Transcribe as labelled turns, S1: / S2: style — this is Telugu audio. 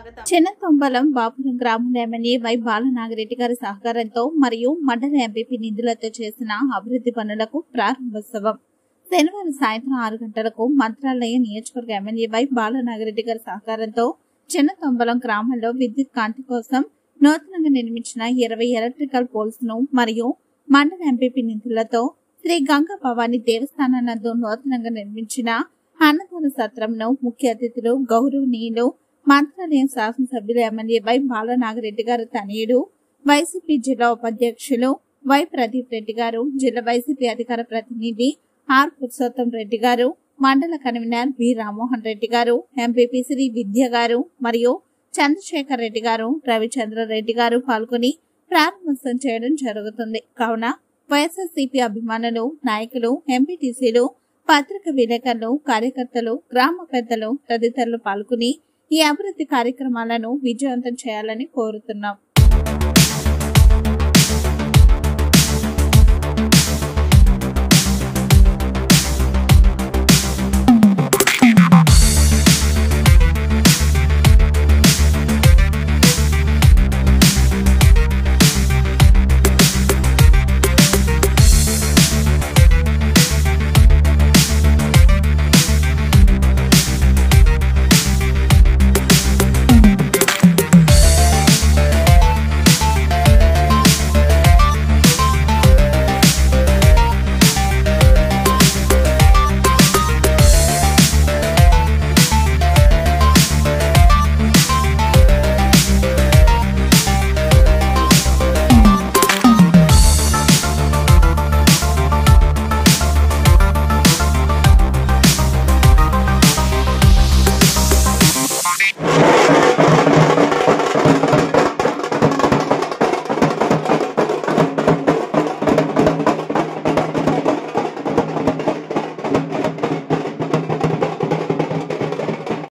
S1: స్వాగతం.
S2: చిన్నతొంబలం బాపురం గ్రామంలో ఎమ్మెల్యే వై బాలనాగిరెడ్డి గారి సహకారంతో మరియు మండల ఎంపీపీ నిధులతో చేసిన అభివృద్ధి పనులకు ప్రారంభోత్సవం శనివారం సాయంత్రం 6 గంటలకు మంత్రాలయ నియోజకవర్గ ఎమ్మెల్యే వై బాలనాగిరెడ్డి గారి సహకారంతో చిన్నతొంబలం గ్రామంలో విద్యుత్ కాంతి కోసం నూతనంగా నిర్మించిన 20 ఎలక్ట్రికల్ పోల్స్ ను మరియు మండల ఎంపీపీ నిధులతో శ్రీ గంగా భవాని దేవస్థానం నందు నూతనంగా నిర్మించిన అన్నదాన సత్రంను ముఖ్య అతిథులు గౌరవనీయులు మంత్రాలయం శాసనసభ్యులు ఎమ్మెల్యే వై బాలనాగిరెడ్డి గారు తనయుడు వైసీపీ జిల్లా ఉపాధ్యక్షులు వై ప్రదీప్ రెడ్డి గారు, జిల్లా వైసీపీ అధికార ప్రతినిధి ఆర్ పురుషోత్తం రెడ్డి గారు, మండల కన్వీనర్ వి రామ్మోహన్ రెడ్డి గారు, ఎంపీపీ శ్రీ విద్య గారు మరియు చంద్రశేఖర్ రెడ్డి గారు, రవిచంద్ర రెడ్డి గారు పాల్గొని ప్రారంభోత్సవం చేయడం జరుగుతుంది. కావున వైఎస్ఆర్సీపీ అభిమానులు, నాయకులు, ఎంపీటీసీలు, పత్రిక విలేకరులు, కార్యకర్తలు, గ్రామ పెద్దలు తదితరులు పాల్గొని ఈ అభివృద్ధి కార్యక్రమాలను విజయవంతం చేయాలని కోరుతున్నాం.